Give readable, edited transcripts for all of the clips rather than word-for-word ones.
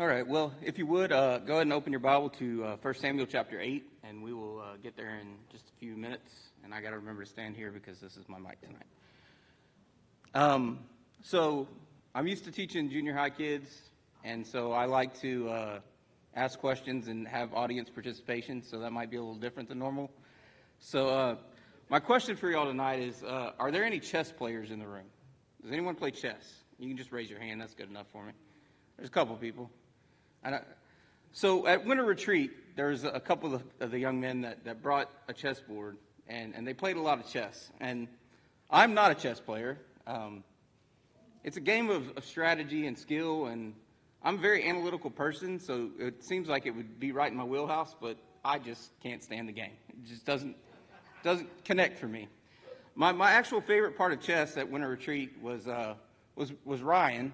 All right, well, if you would, go ahead and open your Bible to 1 Samuel chapter 8, and we will get there in just a few minutes. And I got to remember to stand here because this is my mic tonight. So I'm used to teaching junior high kids, and so I like to ask questions and have audience participation, so that might be a little different than normal. So my question for y'all tonight is, are there any chess players in the room? Does anyone play chess? You can just raise your hand. That's good enough for me. There's a couple people. So at winter retreat, there's a couple of the young men that brought a chessboard, and they played a lot of chess. And I'm not a chess player. It's a game of strategy and skill, and I'm a very analytical person, so it seems like it would be right in my wheelhouse, but I just can't stand the game. It just doesn't connect for me. My actual favorite part of chess at winter retreat was Ryan.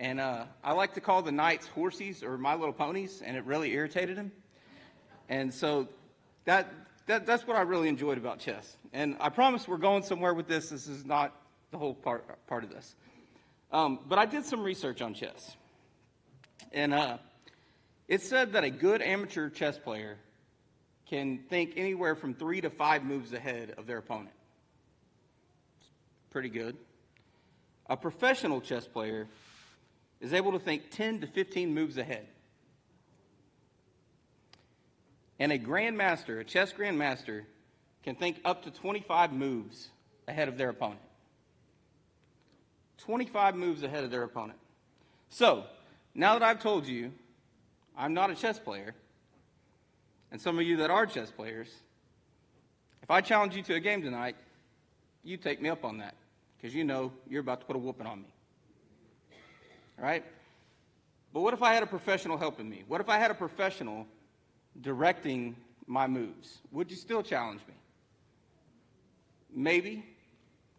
And I like to call the knights horsies or My Little Ponies, and it really irritated him. And so that's what I really enjoyed about chess. And I promise we're going somewhere with this. This is not the whole part of this. But I did some research on chess. And it said that a good amateur chess player can think anywhere from 3 to 5 moves ahead of their opponent. It's pretty good. A professional chess player is able to think 10 to 15 moves ahead. And a grandmaster, a chess grandmaster, can think up to 25 moves ahead of their opponent. 25 moves ahead of their opponent. So, now that I've told you I'm not a chess player, and some of you that are chess players, if I challenge you to a game tonight, you take me up on that, because you know you're about to put a whooping on me. Right? But what if I had a professional helping me? What if I had a professional directing my moves? Would you still challenge me? Maybe.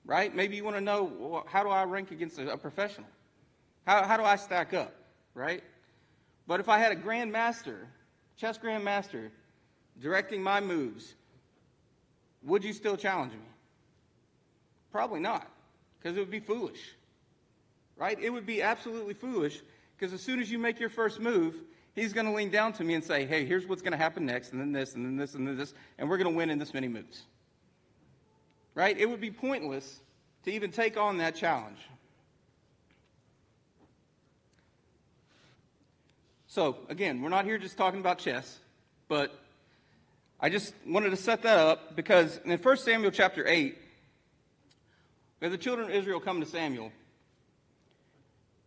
Right? Maybe you want to know, well, how do I rank against a professional? How do I stack up? Right? But if I had a grandmaster, chess grandmaster, directing my moves, would you still challenge me? Probably not, because it would be foolish. Right? It would be absolutely foolish, because as soon as you make your first move, he's going to lean down to me and say, hey, here's what's going to happen next, and then this, and then this, and then this, and we're going to win in this many moves. Right? It would be pointless to even take on that challenge. So, again, we're not here just talking about chess, but I just wanted to set that up because in 1 Samuel chapter 8, we have the children of Israel coming to Samuel.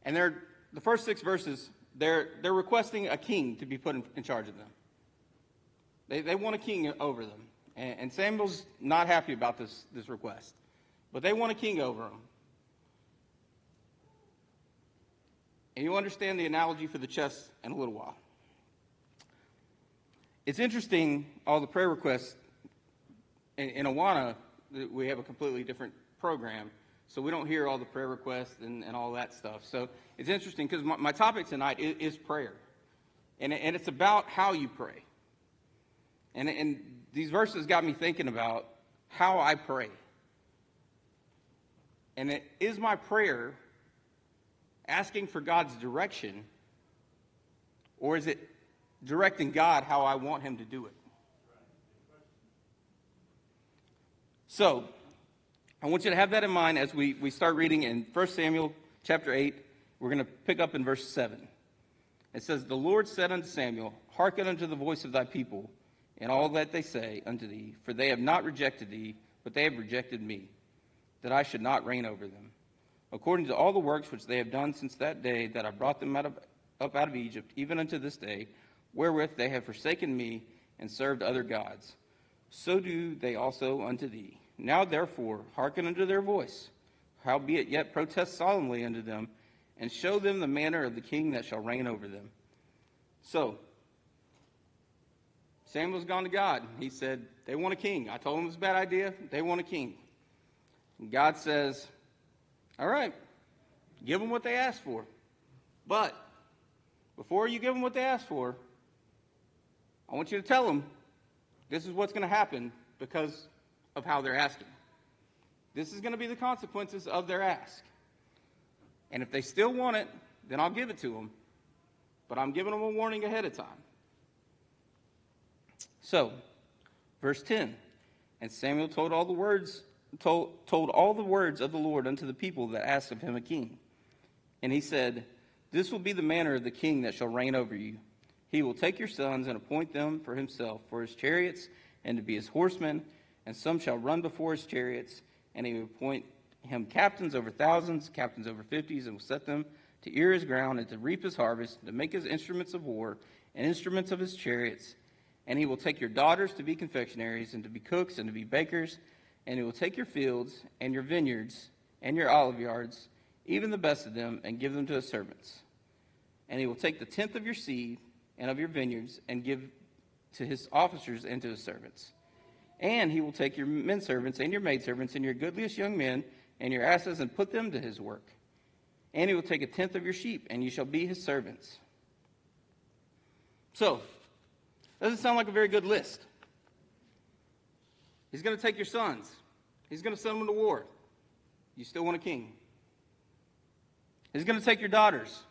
And the first 6 verses, they're requesting a king to be put in charge of them. They want a king over them. And Samuel's not happy about this request. But they want a king over them. And you'll understand the analogy for the chess in a little while. It's interesting, all the prayer requests. In Awana, we have a completely different program. So we don't hear all the prayer requests and all that stuff. So it's interesting because my topic tonight is prayer. And it's about how you pray. And these verses got me thinking about how I pray. And is my prayer asking for God's direction, or is it directing God how I want him to do it? So I want you to have that in mind as we start reading in 1 Samuel chapter 8. We're going to pick up in verse 7. It says, the Lord said unto Samuel, hearken unto the voice of thy people, in all that they say unto thee, for they have not rejected thee, but they have rejected me, that I should not reign over them, according to all the works which they have done since that day that I brought them up out of Egypt, even unto this day, wherewith they have forsaken me and served other gods. So do they also unto thee. Now therefore hearken unto their voice, howbeit yet protest solemnly unto them, and show them the manner of the king that shall reign over them. So Samuel's gone to God. He said, they want a king. I told them it was a bad idea. They want a king. And God says, all right, give them what they asked for. But before you give them what they asked for, I want you to tell them this is what's going to happen because of how they're asking. This is going to be the consequences of their ask. And if they still want it, then I'll give it to them. but I'm giving them a warning ahead of time. So, verse 10, and Samuel told all the words of the Lord unto the people that asked of him a king. And he said, this will be the manner of the king that shall reign over you. He will take your sons and appoint them for himself, for his chariots, and to be his horsemen, and some shall run before his chariots, and he will appoint him captains over thousands, captains over 50s, and will set them to ear his ground, and to reap his harvest, and to make his instruments of war, and instruments of his chariots. And he will take your daughters to be confectionaries, and to be cooks, and to be bakers, and he will take your fields, and your vineyards, and your olive yards, even the best of them, and give them to his servants. And he will take the tenth of your seed, and of your vineyards, and give to his officers and to his servants. And he will take your men servants, and your maidservants, and your goodliest young men, and your asses, and put them to his work. And he will take a tenth of your sheep, and you shall be his servants. So, doesn't sound like a very good list. He's going to take your sons. He's going to send them to war. You still want a king. He's going to take your daughters.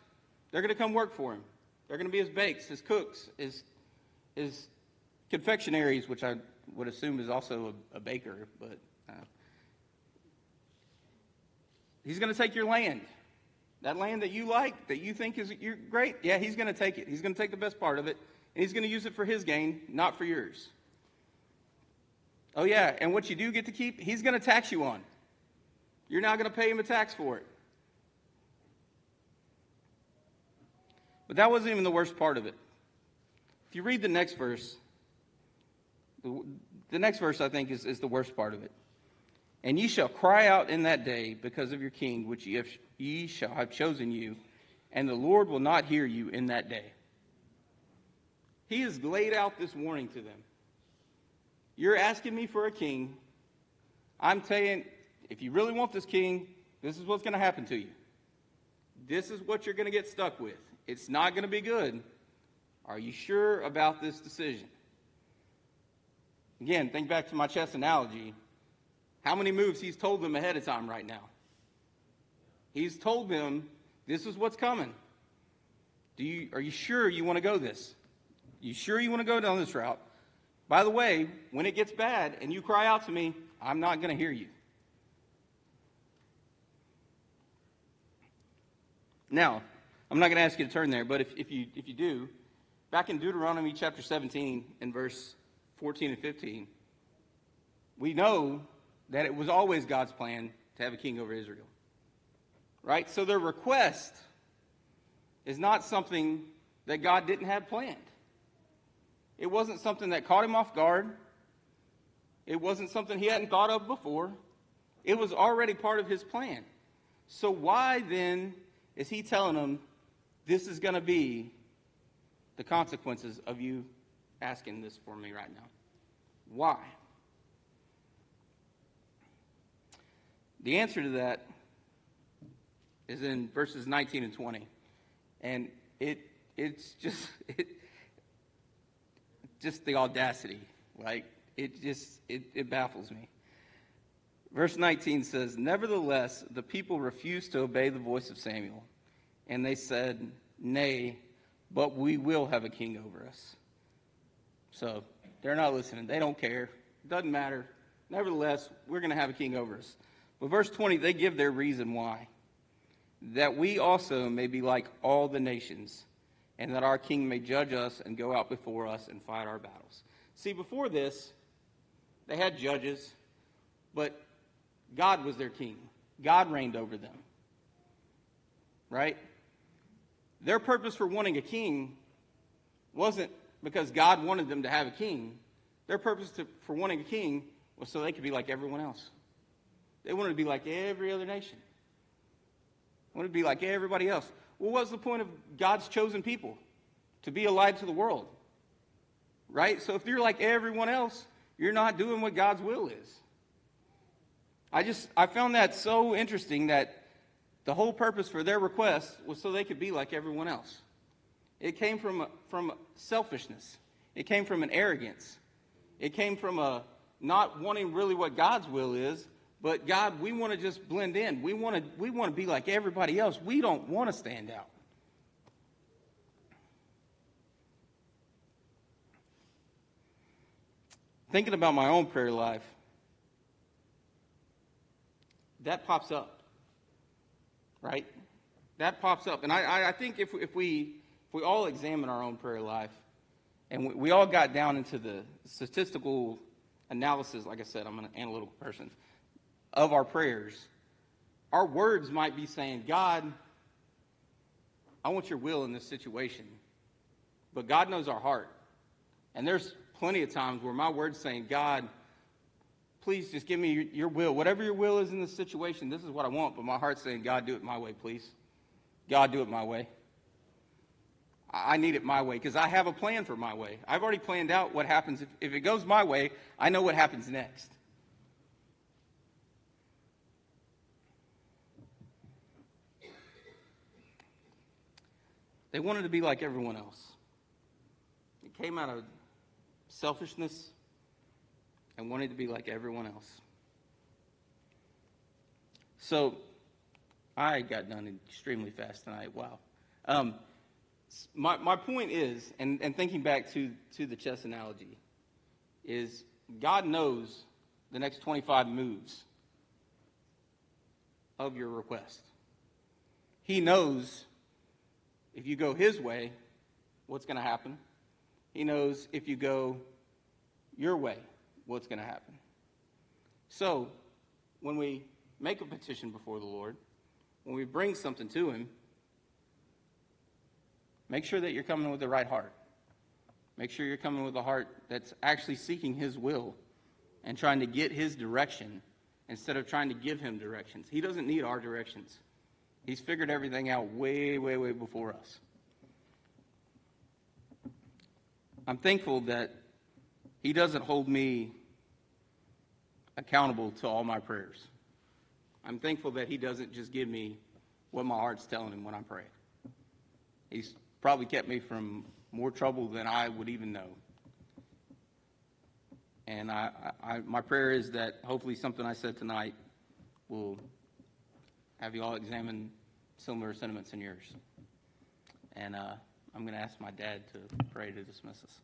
They're going to come work for him. They're going to be his bakes, his cooks, his confectionaries, which I would assume is also a baker. But he's going to take your land. That land that you like, that you think is you're great, yeah, he's going to take it. He's going to take the best part of it, and he's going to use it for his gain, not for yours. Oh, yeah, and what you do get to keep, he's going to tax you on. You're not going to pay him a tax for it. But that wasn't even the worst part of it. If you read the next verse, the next verse, I think, is the worst part of it. And ye shall cry out in that day because of your king, which ye shall have chosen you, and the Lord will not hear you in that day. He has laid out this warning to them. You're asking me for a king. I'm saying, if you really want this king, this is what's going to happen to you. This is what you're going to get stuck with. It's not going to be good. Are you sure about this decision? Again, think back to my chess analogy. How many moves he's told them ahead of time right now? He's told them, this is what's coming. Are you sure you want to go this? You sure you want to go down this route? By the way, when it gets bad and you cry out to me, I'm not going to hear you. Now, I'm not going to ask you to turn there, but if you do, back in Deuteronomy chapter 17 and verse 14 and 15, we know that it was always God's plan to have a king over Israel. Right? So their request is not something that God didn't have planned. It wasn't something that caught him off guard. It wasn't something he hadn't thought of before. It was already part of his plan. So why then is he telling them this is going to be the consequences of you asking this for me right now? Why? The answer to that is in verses 19 and 20. And it's just the audacity. Like, it baffles me. Verse 19 says, nevertheless, the people refused to obey the voice of Samuel. And they said, nay, but we will have a king over us. So they're not listening. They don't care. It doesn't matter. Nevertheless, we're going to have a king over us. But verse 20, they give their reason why. That we also may be like all the nations, and that our king may judge us and go out before us and fight our battles. See, before this, they had judges, but God was their king. God reigned over them. Right? Their purpose for wanting a king wasn't because God wanted them to have a king. Their purpose for wanting a king was so they could be like everyone else. They wanted to be like every other nation. They wanted to be like everybody else. Well, what's the point of God's chosen people? To be a light to the world. Right? So if you're like everyone else, you're not doing what God's will is. I found that so interesting that the whole purpose for their request was so they could be like everyone else. It came from selfishness. It came from an arrogance. It came from a not wanting really what God's will is, but God, we want to just blend in. We want to be like everybody else. We don't want to stand out. thinking about my own prayer life, that pops up, right? That pops up. And I think if we all examine our own prayer life, and we all got down into the statistical analysis, like I said, I'm an analytical person, of our prayers, our words might be saying, God, I want your will in this situation. But God knows our heart. And there's plenty of times where my word's saying, God, please just give me your will. Whatever your will is in this situation, this is what I want. But my heart's saying, God, do it my way, please. God, do it my way. I need it my way because I have a plan for my way. I've already planned out what happens. If it goes my way, I know what happens next. They wanted to be like everyone else. It came out of selfishness and wanted to be like everyone else. So I got done extremely fast tonight. Wow. My point is, and thinking back to the chess analogy, is God knows the next 25 moves of your request. He knows if you go his way, what's going to happen. He knows if you go your way, what's going to happen. So, when we make a petition before the Lord, when we bring something to him, make sure that you're coming with the right heart. Make sure you're coming with a heart that's actually seeking his will and trying to get his direction instead of trying to give him directions. He doesn't need our directions. He's figured everything out way, way, way before us. I'm thankful that he doesn't hold me accountable to all my prayers. I'm thankful that he doesn't just give me what my heart's telling him when I pray. He's probably kept me from more trouble than I would even know. And my prayer is that hopefully something I said tonight will have you all examine similar sentiments in yours. And I'm going to ask my dad to pray to dismiss us.